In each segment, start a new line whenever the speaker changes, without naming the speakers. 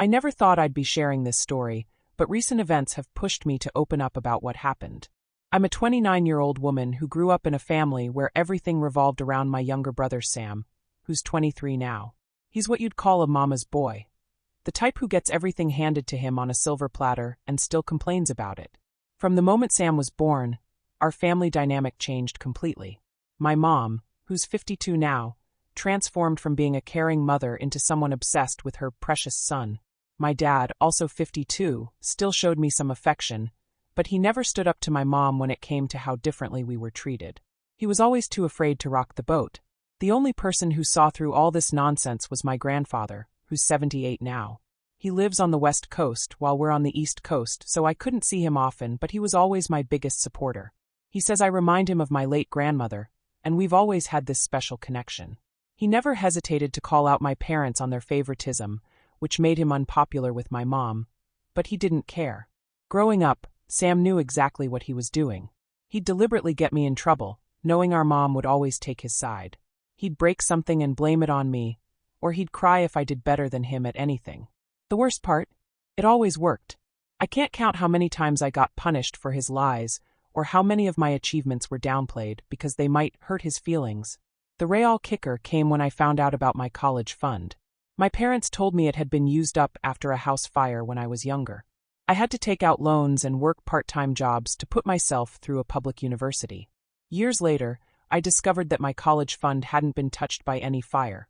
I never thought I'd be sharing this story, but recent events have pushed me to open up about what happened. I'm a 29-year-old woman who grew up in a family where everything revolved around my younger brother Sam, who's 23 now. He's what you'd call a mama's boy. The type who gets everything handed to him on a silver platter and still complains about it. From the moment Sam was born, our family dynamic changed completely. My mom, who's 52 now, transformed from being a caring mother into someone obsessed with her precious son. My dad, also 52, still showed me some affection, but he never stood up to my mom when it came to how differently we were treated. He was always too afraid to rock the boat. The only person who saw through all this nonsense was my grandfather, who's 78 now. He lives on the West Coast while we're on the East Coast, so I couldn't see him often, but he was always my biggest supporter. He says I remind him of my late grandmother, and we've always had this special connection. He never hesitated to call out my parents on their favoritism, which made him unpopular with my mom, but he didn't care. Growing up, Sam knew exactly what he was doing. He'd deliberately get me in trouble, knowing our mom would always take his side. He'd break something and blame it on me, or he'd cry if I did better than him at anything. The worst part? It always worked. I can't count how many times I got punished for his lies, or how many of my achievements were downplayed because they might hurt his feelings. The real kicker came when I found out about my college fund. My parents told me it had been used up after a house fire when I was younger. I had to take out loans and work part-time jobs to put myself through a public university. Years later, I discovered that my college fund hadn't been touched by any fire.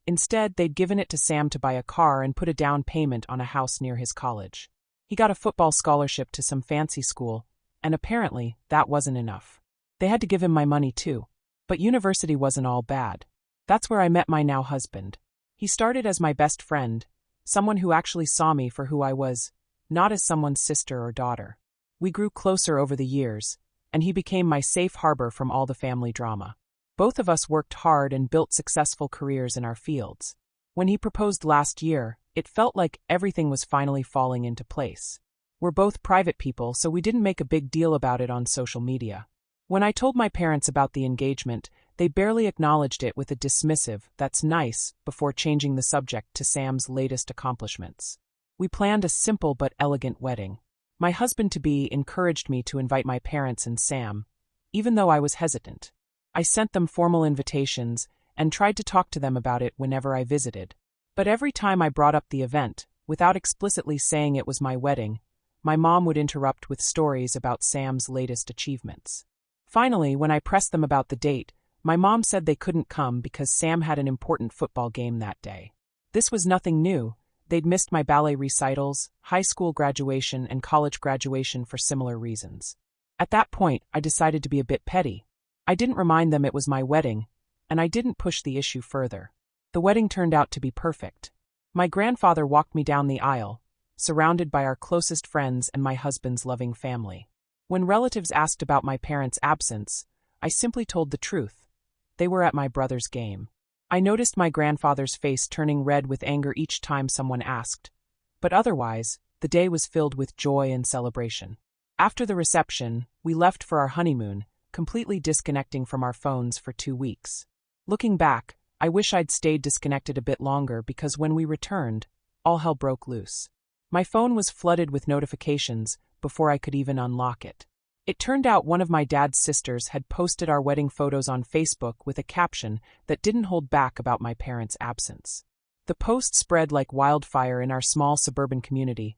Instead, they'd given it to Sam to buy a car and put a down payment on a house near his college. He got a football scholarship to some fancy school, and apparently, that wasn't enough. They had to give him my money too. But university wasn't all bad. That's where I met my now husband. He started as my best friend, someone who actually saw me for who I was, not as someone's sister or daughter. We grew closer over the years, and he became my safe harbor from all the family drama. Both of us worked hard and built successful careers in our fields. When he proposed last year, it felt like everything was finally falling into place. We're both private people, so we didn't make a big deal about it on social media. When I told my parents about the engagement, they barely acknowledged it with a dismissive, "That's nice," before changing the subject to Sam's latest accomplishments. We planned a simple but elegant wedding. My husband-to-be encouraged me to invite my parents and Sam, even though I was hesitant. I sent them formal invitations and tried to talk to them about it whenever I visited. But every time I brought up the event, without explicitly saying it was my wedding, my mom would interrupt with stories about Sam's latest achievements. Finally, when I pressed them about the date, my mom said they couldn't come because Sam had an important football game that day. This was nothing new. They'd missed my ballet recitals, high school graduation, and college graduation for similar reasons. At that point, I decided to be a bit petty. I didn't remind them it was my wedding, and I didn't push the issue further. The wedding turned out to be perfect. My grandfather walked me down the aisle, surrounded by our closest friends and my husband's loving family. When relatives asked about my parents' absence, I simply told the truth. They were at my brother's game. I noticed my grandfather's face turning red with anger each time someone asked, but otherwise, the day was filled with joy and celebration. After the reception, we left for our honeymoon, completely disconnecting from our phones for 2 weeks. Looking back, I wish I'd stayed disconnected a bit longer because when we returned, all hell broke loose. My phone was flooded with notifications before I could even unlock it. It turned out one of my dad's sisters had posted our wedding photos on Facebook with a caption that didn't hold back about my parents' absence. The post spread like wildfire in our small suburban community,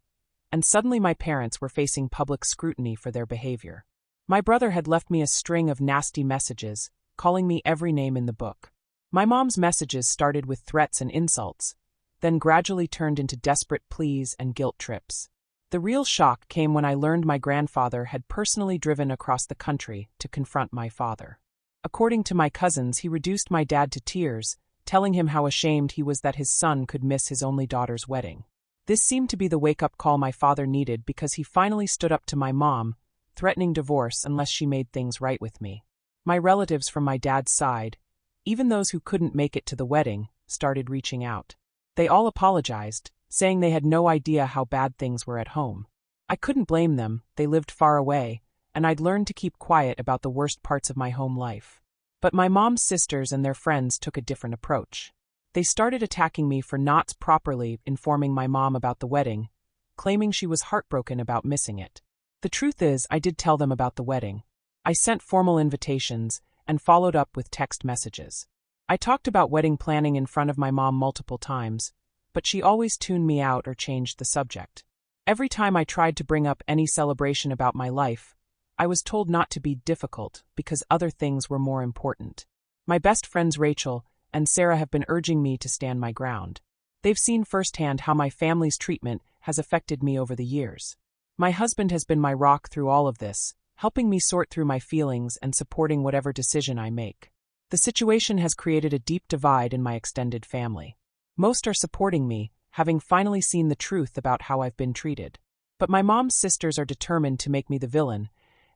and suddenly my parents were facing public scrutiny for their behavior. My brother had left me a string of nasty messages, calling me every name in the book. My mom's messages started with threats and insults, then gradually turned into desperate pleas and guilt trips. The real shock came when I learned my grandfather had personally driven across the country to confront my father. According to my cousins, he reduced my dad to tears, telling him how ashamed he was that his son could miss his only daughter's wedding. This seemed to be the wake-up call my father needed because he finally stood up to my mom, threatening divorce unless she made things right with me. My relatives from my dad's side, even those who couldn't make it to the wedding, started reaching out. They all apologized, saying they had no idea how bad things were at home. I couldn't blame them, they lived far away, and I'd learned to keep quiet about the worst parts of my home life. But my mom's sisters and their friends took a different approach. They started attacking me for not properly informing my mom about the wedding, claiming she was heartbroken about missing it. The truth is, I did tell them about the wedding. I sent formal invitations and followed up with text messages. I talked about wedding planning in front of my mom multiple times, but she always tuned me out or changed the subject. Every time I tried to bring up any celebration about my life, I was told not to be difficult because other things were more important. My best friends Rachel and Sarah have been urging me to stand my ground. They've seen firsthand how my family's treatment has affected me over the years. My husband has been my rock through all of this, helping me sort through my feelings and supporting whatever decision I make. The situation has created a deep divide in my extended family. Most are supporting me, having finally seen the truth about how I've been treated. But my mom's sisters are determined to make me the villain,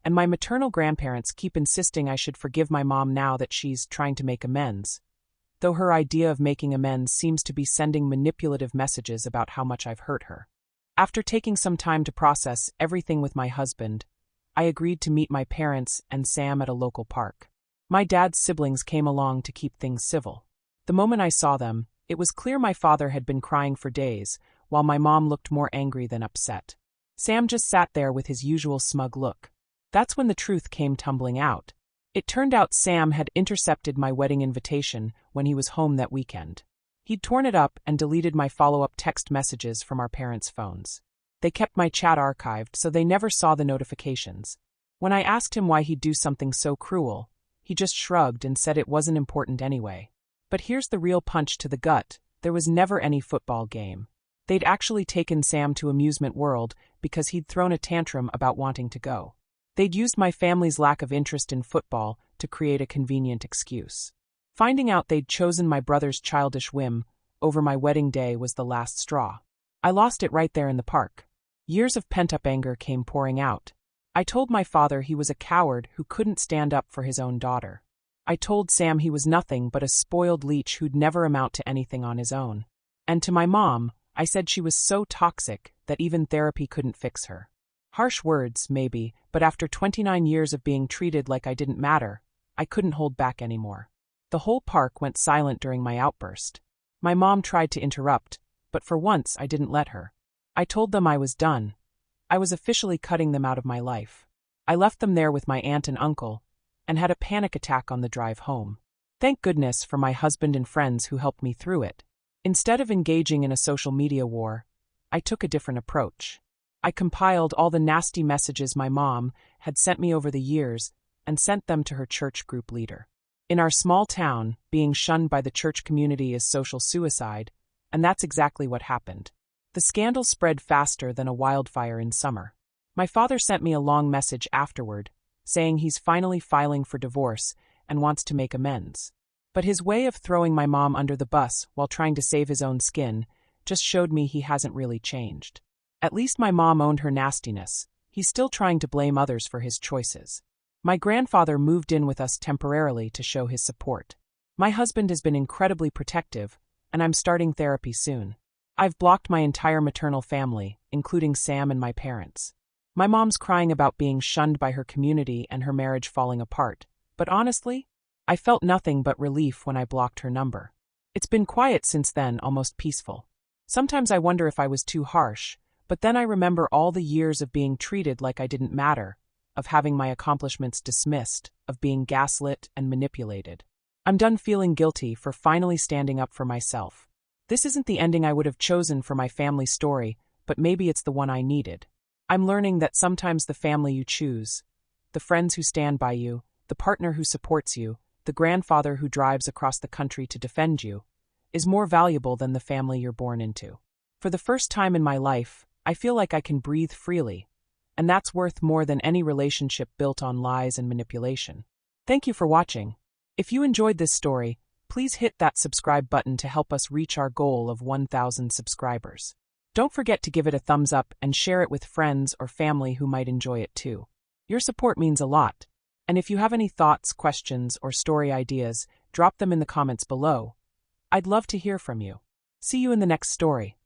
and my maternal grandparents keep insisting I should forgive my mom now that she's trying to make amends, though her idea of making amends seems to be sending manipulative messages about how much I've hurt her. After taking some time to process everything with my husband, I agreed to meet my parents and Sam at a local park. My dad's siblings came along to keep things civil. The moment I saw them, it was clear my father had been crying for days, while my mom looked more angry than upset. Sam just sat there with his usual smug look. That's when the truth came tumbling out. It turned out Sam had intercepted my wedding invitation when he was home that weekend. He'd torn it up and deleted my follow-up text messages from our parents' phones. They kept my chat archived, so they never saw the notifications. When I asked him why he'd do something so cruel, he just shrugged and said it wasn't important anyway. But here's the real punch to the gut: there was never any football game. They'd actually taken Sam to Amusement World because he'd thrown a tantrum about wanting to go. They'd used my family's lack of interest in football to create a convenient excuse. Finding out they'd chosen my brother's childish whim over my wedding day was the last straw. I lost it right there in the park. Years of pent-up anger came pouring out. I told my father he was a coward who couldn't stand up for his own daughter. I told Sam he was nothing but a spoiled leech who'd never amount to anything on his own. And to my mom, I said she was so toxic that even therapy couldn't fix her. Harsh words, maybe, but after 29 years of being treated like I didn't matter, I couldn't hold back anymore. The whole park went silent during my outburst. My mom tried to interrupt, but for once I didn't let her. I told them I was done. I was officially cutting them out of my life. I left them there with my aunt and uncle, and had a panic attack on the drive home. Thank goodness for my husband and friends who helped me through it. Instead of engaging in a social media war, I took a different approach. I compiled all the nasty messages my mom had sent me over the years and sent them to her church group leader. In our small town, being shunned by the church community is social suicide, and that's exactly what happened. The scandal spread faster than a wildfire in summer. My father sent me a long message afterward, saying he's finally filing for divorce and wants to make amends. But his way of throwing my mom under the bus while trying to save his own skin just showed me he hasn't really changed. At least my mom owned her nastiness. He's still trying to blame others for his choices. My grandfather moved in with us temporarily to show his support. My husband has been incredibly protective, and I'm starting therapy soon. I've blocked my entire maternal family, including Sam and my parents. My mom's crying about being shunned by her community and her marriage falling apart, but honestly, I felt nothing but relief when I blocked her number. It's been quiet since then, almost peaceful. Sometimes I wonder if I was too harsh, but then I remember all the years of being treated like I didn't matter, of having my accomplishments dismissed, of being gaslit and manipulated. I'm done feeling guilty for finally standing up for myself. This isn't the ending I would have chosen for my family story, but maybe it's the one I needed. I'm learning that sometimes the family you choose, the friends who stand by you, the partner who supports you, the grandfather who drives across the country to defend you, is more valuable than the family you're born into. For the first time in my life, I feel like I can breathe freely, and that's worth more than any relationship built on lies and manipulation. Thank you for watching. If you enjoyed this story, please hit that subscribe button to help us reach our goal of 1,000 subscribers. Don't forget to give it a thumbs up and share it with friends or family who might enjoy it too. Your support means a lot. And if you have any thoughts, questions, or story ideas, drop them in the comments below. I'd love to hear from you. See you in the next story.